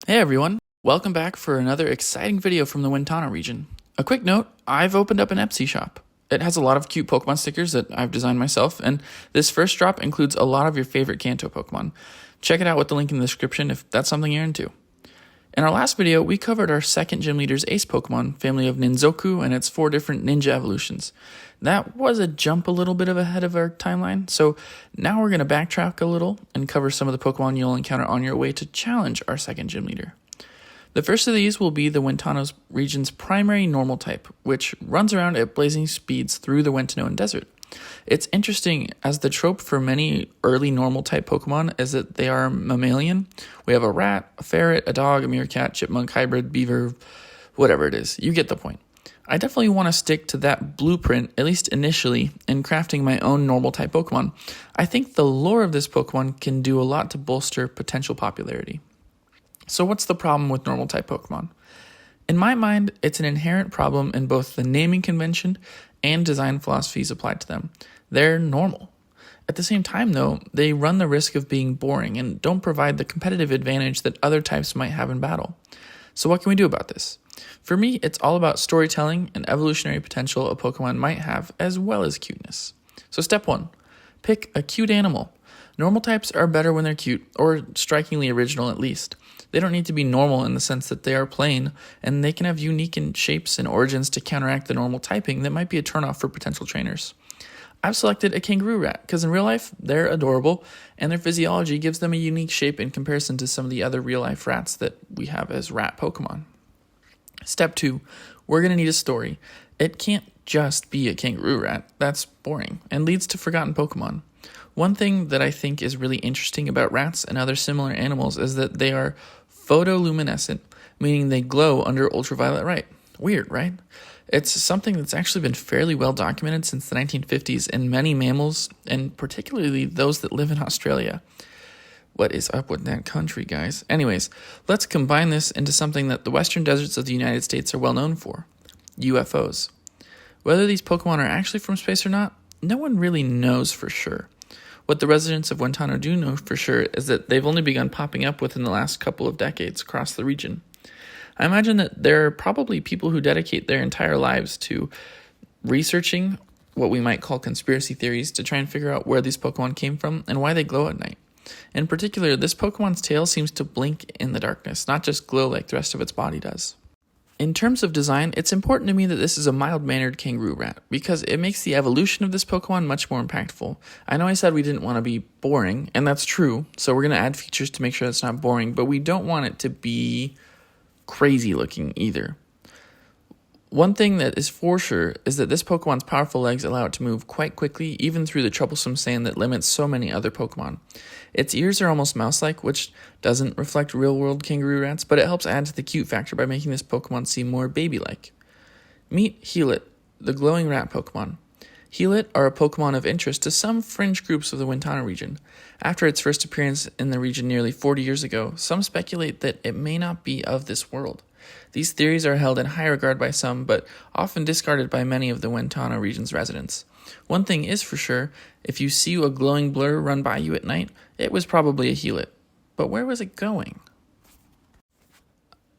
Hey everyone, welcome back for another exciting video from the Wentano region. A quick note, I've opened up an Etsy shop. It has a lot of cute Pokemon stickers that I've designed myself, and this first drop includes a lot of your favorite Kanto Pokemon. Check it out with the link in the description if that's something you're into. In our last video, we covered our second Gym Leader's Ace Pokemon, family of Ninzoku, and its 4 different ninja evolutions. That was a jump a little bit ahead of our timeline, so now we're going to backtrack a little and cover some of the Pokemon you'll encounter on your way to challenge our second Gym Leader. The first of these will be the Wentano region's primary normal type, which runs around at blazing speeds through the Wentanoan Desert. It's interesting, as the trope for many early normal type Pokemon is that they are mammalian. We have a rat, a ferret, a dog, a meerkat, chipmunk, hybrid, beaver, whatever it is. You get the point. I definitely want to stick to that blueprint, at least initially, in crafting my own normal type Pokemon. I think the lore of this Pokemon can do a lot to bolster potential popularity. So what's the problem with normal type Pokemon? In my mind, it's an inherent problem in both the naming convention and design philosophies applied to them. They're normal. At the same time, though, they run the risk of being boring and don't provide the competitive advantage that other types might have in battle. So what can we do about this? For me, it's all about storytelling and evolutionary potential a Pokemon might have, as well as cuteness. So step 1, pick a cute animal. Normal types are better when they're cute, or strikingly original at least. They don't need to be normal in the sense that they are plain, and they can have unique shapes and origins to counteract the normal typing that might be a turnoff for potential trainers. I've selected a kangaroo rat because in real life, they're adorable, and their physiology gives them a unique shape in comparison to some of the other real-life rats that we have as rat Pokemon. Step 2, we're going to need a story. It can't just be a kangaroo rat. That's boring and leads to forgotten Pokemon. One thing that I think is really interesting about rats and other similar animals is that they are photoluminescent, meaning they glow under ultraviolet light. Weird, right? It's something that's actually been fairly well documented since the 1950s in many mammals, and particularly those that live in Australia. What is up with that country, guys? Anyways, let's combine this into something that the western deserts of the United States are well known for: UFOs. Whether these Pokemon are actually from space or not, no one really knows for sure. What the residents of Wentano do know for sure is that they've only begun popping up within the last couple of decades across the region. I imagine that there are probably people who dedicate their entire lives to researching what we might call conspiracy theories to try and figure out where these Pokemon came from and why they glow at night. In particular, this Pokemon's tail seems to blink in the darkness, not just glow like the rest of its body does. In terms of design, it's important to me that this is a mild-mannered kangaroo rat, because it makes the evolution of this Pokemon much more impactful. I know I said we didn't want to be boring, and that's true, so we're going to add features to make sure it's not boring, but we don't want it to be crazy looking either. One thing that is for sure is that this Pokemon's powerful legs allow it to move quite quickly, even through the troublesome sand that limits so many other Pokemon. Its ears are almost mouse-like, which doesn't reflect real-world kangaroo rats, but it helps add to the cute factor by making this Pokemon seem more baby-like. Meet Heelat, the glowing rat Pokemon. Heelat are a Pokemon of interest to some fringe groups of the Wentano region. After its first appearance in the region nearly 40 years ago, some speculate that it may not be of this world. These theories are held in high regard by some, but often discarded by many of the Wentano region's residents. One thing is for sure, if you see a glowing blur run by you at night, it was probably a Heelat. But where was it going?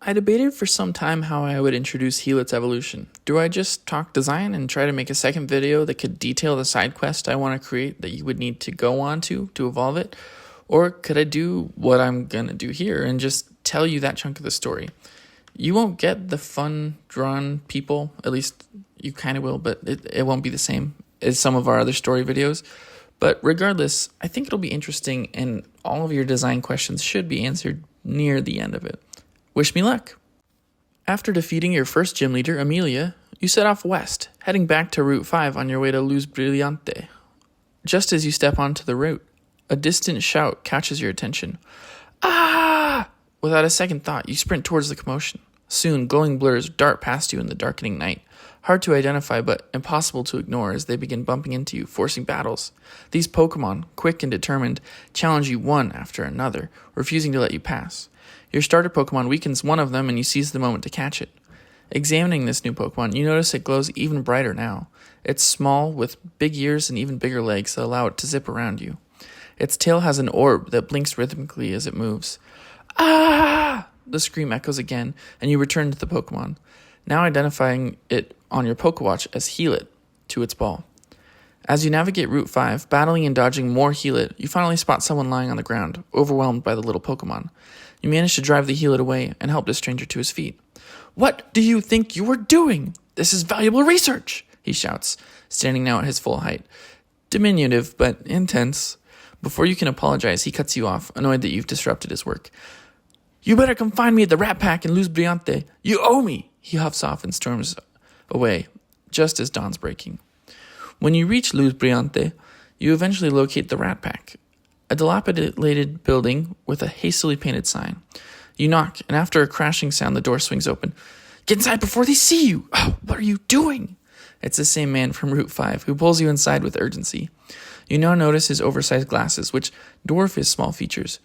I debated for some time how I would introduce Heelat's evolution. Do I just talk design and try to make a second video that could detail the side quest I want to create that you would need to go on to evolve it? Or could I do what I'm going to do here and just tell you that chunk of the story? You won't get the fun, drawn people, at least you kind of will, but it won't be the same as some of our other story videos. But regardless, I think it'll be interesting, and all of your design questions should be answered near the end of it. Wish me luck! After defeating your first gym leader, Amelia, you set off west, heading back to Route 5 on your way to Luz Brillante. Just as you step onto the route, a distant shout catches your attention. Ah! Without a second thought, you sprint towards the commotion. Soon, glowing blurs dart past you in the darkening night. Hard to identify, but impossible to ignore as they begin bumping into you, forcing battles. These Pokemon, quick and determined, challenge you one after another, refusing to let you pass. Your starter Pokemon weakens one of them and you seize the moment to catch it. Examining this new Pokemon, you notice it glows even brighter now. It's small, with big ears and even bigger legs that allow it to zip around you. Its tail has an orb that blinks rhythmically as it moves. Ah! The scream echoes again, and you return to the Pokemon, now identifying it on your Pokewatch as Heelat to its ball. As you navigate Route 5, battling and dodging more Heelat, you finally spot someone lying on the ground, overwhelmed by the little Pokemon. You manage to drive the Heelat away and help the stranger to his feet. "What do you think you are doing? This is valuable research!" he shouts, standing now at his full height. Diminutive, but intense. Before you can apologize, he cuts you off, annoyed that you've disrupted his work. "You better come find me at the Rat Pack in Luz Brillante. You owe me!" He huffs off and storms away, just as dawn's breaking. When you reach Luz Brillante, you eventually locate the Rat Pack, a dilapidated building with a hastily painted sign. You knock, and after a crashing sound, the door swings open. "Get inside before they see you! Oh, what are you doing?" It's the same man from Route 5 who pulls you inside with urgency. You now notice his oversized glasses, which dwarf his small features.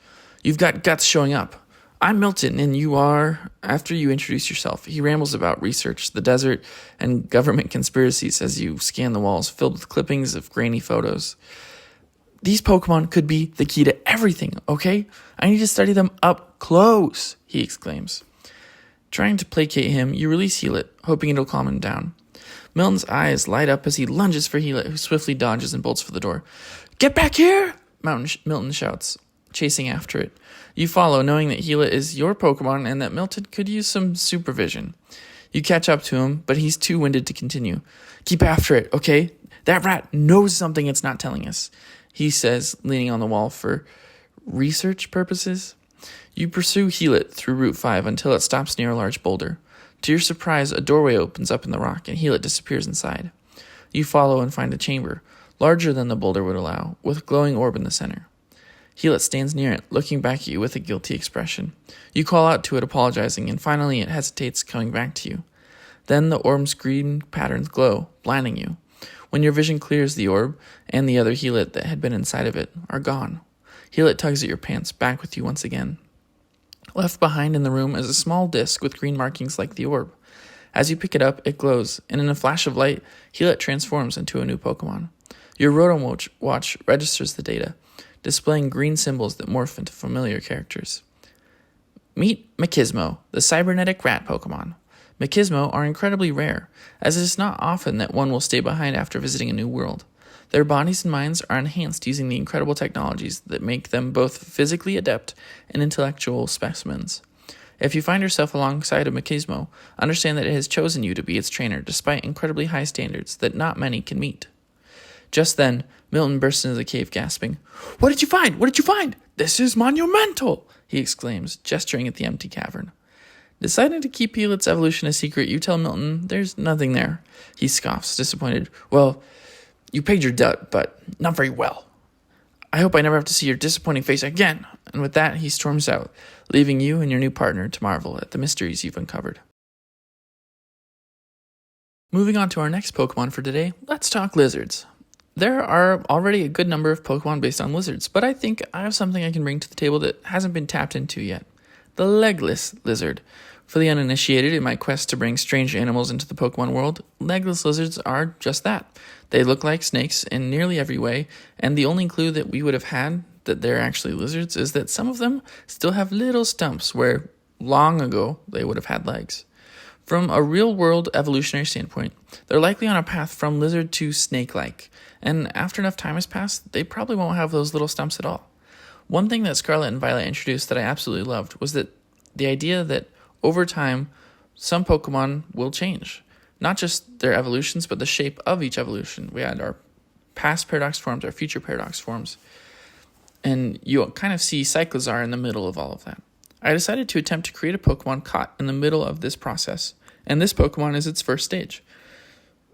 You've got guts showing up. "I'm Milton, and you are..." After you introduce yourself, he rambles about research, the desert, and government conspiracies as you scan the walls filled with clippings of grainy photos. "These Pokemon could be the key to everything, okay? I need to study them up close," he exclaims. Trying to placate him, you release Heelat, hoping it'll calm him down. Milton's eyes light up as he lunges for Heelat, who swiftly dodges and bolts for the door. "Get back here!" Milton shouts, chasing after it. You follow, knowing that Heelat is your Pokemon and that Milton could use some supervision. You catch up to him, but he's too winded to continue. "Keep after it, okay? That rat knows something it's not telling us," he says, leaning on the wall for research purposes. You pursue Heelat through Route 5 until it stops near a large boulder. To your surprise, a doorway opens up in the rock and Heelat disappears inside. You follow and find a chamber, larger than the boulder would allow, with a glowing orb in the center. Heelat stands near it, looking back at you with a guilty expression. You call out to it, apologizing, and finally it hesitates, coming back to you. Then the orb's green patterns glow, blinding you. When your vision clears, the orb and the other Heelat that had been inside of it are gone. Heelat tugs at your pants, back with you once again. Left behind in the room is a small disc with green markings like the orb. As you pick it up, it glows, and in a flash of light, Heelat transforms into a new Pokemon. Your Rotom Watch registers the data, displaying green symbols that morph into familiar characters. Meet Machismo, the cybernetic rat Pokemon. Machismo are incredibly rare, as it is not often that one will stay behind after visiting a new world. Their bodies and minds are enhanced using the incredible technologies that make them both physically adept and intellectual specimens. If you find yourself alongside a Machismo, understand that it has chosen you to be its trainer despite incredibly high standards that not many can meet. Just then, Milton bursts into the cave gasping. "What did you find? What did you find? This is monumental!" he exclaims, gesturing at the empty cavern. Deciding to keep Heelat's evolution a secret, you tell Milton there's nothing there. He scoffs, disappointed. "Well, you paid your debt, but not very well. I hope I never have to see your disappointing face again." And with that, he storms out, leaving you and your new partner to marvel at the mysteries you've uncovered. Moving on to our next Pokemon for today, let's talk lizards. There are already a good number of Pokemon based on lizards, but I think I have something I can bring to the table that hasn't been tapped into yet. The legless lizard. For the uninitiated, in my quest to bring strange animals into the Pokemon world, legless lizards are just that. They look like snakes in nearly every way, and the only clue that we would have had that they're actually lizards is that some of them still have little stumps where long ago they would have had legs. From a real-world evolutionary standpoint, they're likely on a path from lizard to snake-like, and after enough time has passed, they probably won't have those little stumps at all. One thing that Scarlet and Violet introduced that I absolutely loved was that the idea that over time, some Pokemon will change. Not just their evolutions, but the shape of each evolution. We had our past Paradox forms, our future Paradox forms, and you kind of see Cyclizar in the middle of all of that. I decided to attempt to create a Pokemon caught in the middle of this process, and this Pokemon is its first stage.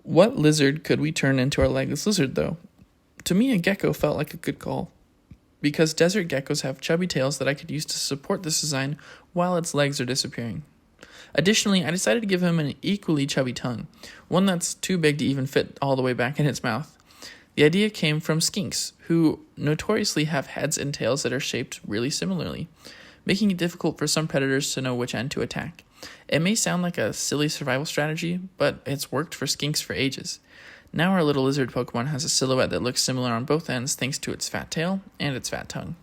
What lizard could we turn into our legless lizard, though? To me, a gecko felt like a good call, because desert geckos have chubby tails that I could use to support this design while its legs are disappearing. Additionally, I decided to give him an equally chubby tongue, one that's too big to even fit all the way back in its mouth. The idea came from skinks, who notoriously have heads and tails that are shaped really similarly, making it difficult for some predators to know which end to attack. It may sound like a silly survival strategy, but it's worked for skinks for ages. Now our little lizard Pokemon has a silhouette that looks similar on both ends thanks to its fat tail and its fat tongue.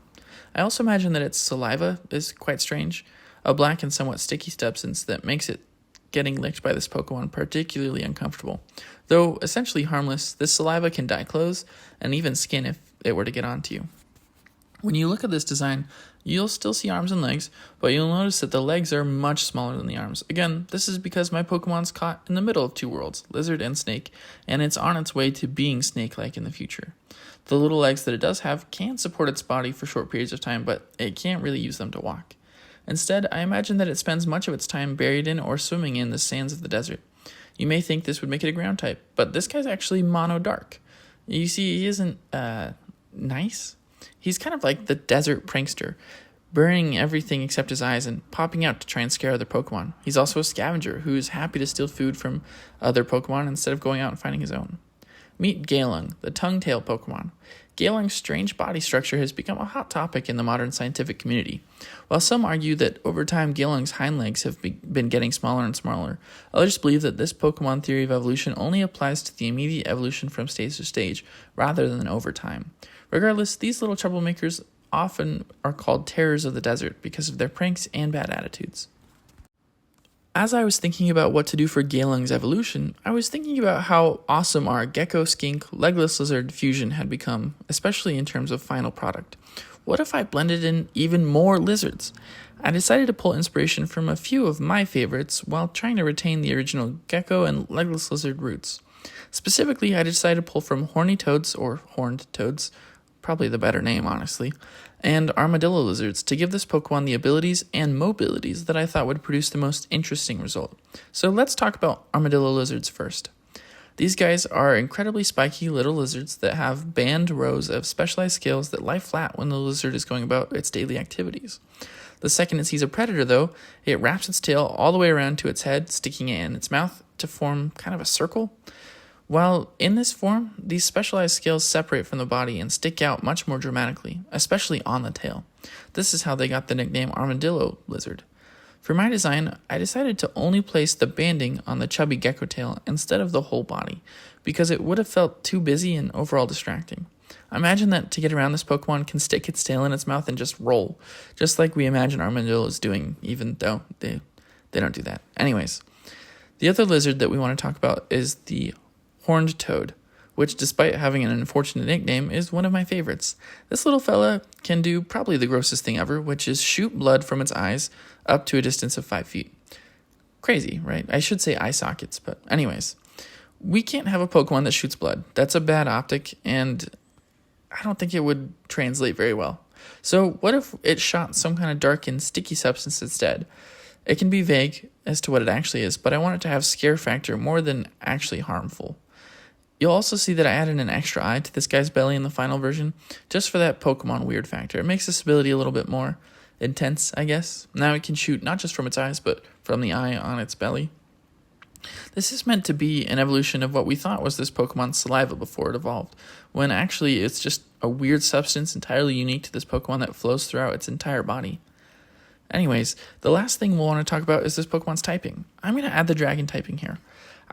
I also imagine that its saliva is quite strange. a black and somewhat sticky substance that makes it getting licked by this Pokemon particularly uncomfortable. Though essentially harmless, this saliva can dye clothes and even skin if it were to get onto you. When you look at this design, you'll still see arms and legs, but you'll notice that the legs are much smaller than the arms. Again, this is because my Pokemon's caught in the middle of two worlds, lizard and snake, and it's on its way to being snake-like in the future. The little legs that it does have can support its body for short periods of time, but it can't really use them to walk. Instead, I imagine that it spends much of its time buried in or swimming in the sands of the desert. You may think this would make it a ground type, but this guy's actually mono-dark. You see, he isn't, nice. He's kind of like the desert prankster, burying everything except his eyes and popping out to try and scare other Pokemon. He's also a scavenger who is happy to steal food from other Pokemon instead of going out and finding his own. Meet Galung, the tongue-tailed Pokemon. Galung's strange body structure has become a hot topic in the modern scientific community. While some argue that over time Galung's hind legs have been getting smaller and smaller, others believe that this Pokemon theory of evolution only applies to the immediate evolution from stage to stage, rather than over time. Regardless, these little troublemakers often are called terrors of the desert because of their pranks and bad attitudes. As I was thinking about what to do for Galung's evolution, I was thinking about how awesome our gecko, skink, legless lizard fusion had become, especially in terms of final product. What if I blended in even more lizards? I decided to pull inspiration from a few of my favorites while trying to retain the original gecko and legless lizard roots. Specifically, I decided to pull from horny toads, or horned toads, probably the better name, honestly, and armadillo lizards to give this Pokemon the abilities and mobilities that I thought would produce the most interesting result. So let's talk about armadillo lizards first. These guys are incredibly spiky little lizards that have band rows of specialized scales that lie flat when the lizard is going about its daily activities. The second it sees a predator, though, it wraps its tail all the way around to its head, sticking it in its mouth to form kind of a circle. While in this form, these specialized scales separate from the body and stick out much more dramatically, especially on the tail. This is how they got the nickname armadillo lizard. For my design, I decided to only place the banding on the chubby gecko tail instead of the whole body, because it would have felt too busy and overall distracting. Imagine that to get around, this Pokemon can stick its tail in its mouth and just roll, just like we imagine armadillos doing, even though they don't do that. Anyways, the other lizard that we want to talk about is the horned toad, which despite having an unfortunate nickname is one of my favorites. This little fella can do probably the grossest thing ever, which is shoot blood from its eyes up to a distance of 5 feet. Crazy, right? I should say eye sockets, but anyways. We can't have a Pokemon that shoots blood. That's a bad optic, and I don't think it would translate very well. So what if it shot some kind of dark and sticky substance instead? It can be vague as to what it actually is, but I want it to have scare factor more than actually harmful. You'll also see that I added an extra eye to this guy's belly in the final version, just for that Pokemon weird factor. It makes this ability a little bit more intense, I guess. Now it can shoot not just from its eyes, but from the eye on its belly. This is meant to be an evolution of what we thought was this Pokemon's saliva before it evolved, when actually it's just a weird substance entirely unique to this Pokemon that flows throughout its entire body. Anyways, the last thing we'll want to talk about is this Pokemon's typing. I'm going to add the dragon typing here.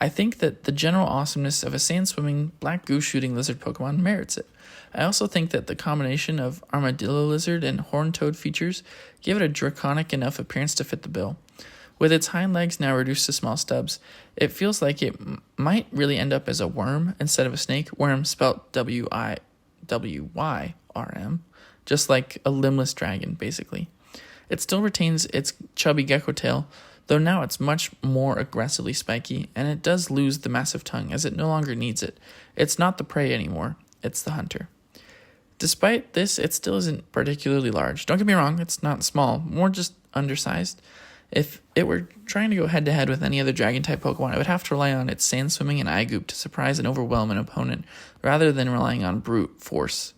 I think that the general awesomeness of a sand-swimming, black goo-shooting lizard Pokemon merits it. I also think that the combination of armadillo lizard and horned toad features give it a draconic enough appearance to fit the bill. With its hind legs now reduced to small stubs, it feels like it might really end up as a worm instead of a snake, worm spelt W-I-W-Y-R-M, just like a limbless dragon, basically. It still retains its chubby gecko tail, though now it's much more aggressively spiky, and it does lose the massive tongue as it no longer needs it. It's not the prey anymore, it's the hunter. Despite this, it still isn't particularly large. Don't get me wrong, it's not small, more just undersized. If it were trying to go head-to-head with any other dragon-type Pokemon, it would have to rely on its sand-swimming and eye goop to surprise and overwhelm an opponent, rather than relying on brute force.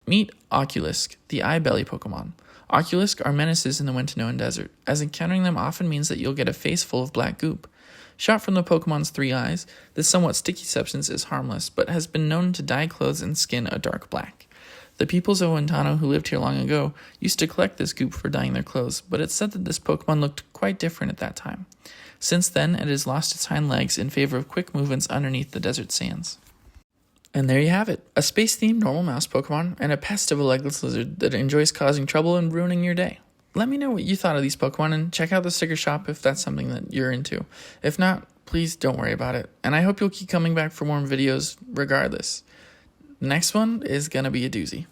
Meet Oculisk, the eye-belly Pokemon. Oculisk are menaces in the Wentano Desert, as encountering them often means that you'll get a face full of black goop. Shot from the Pokemon's 3 eyes, this somewhat sticky substance is harmless, but has been known to dye clothes and skin a dark black. The peoples of Wentano who lived here long ago used to collect this goop for dyeing their clothes, but it's said that this Pokemon looked quite different at that time. Since then, it has lost its hind legs in favor of quick movements underneath the desert sands. And there you have it, a space-themed normal mouse Pokemon and a pest of a legless lizard that enjoys causing trouble and ruining your day. let me know what you thought of these Pokemon and check out the sticker shop if that's something that you're into. If not, please don't worry about it. And I hope you'll keep coming back for more videos regardless. Next one is going to be a doozy.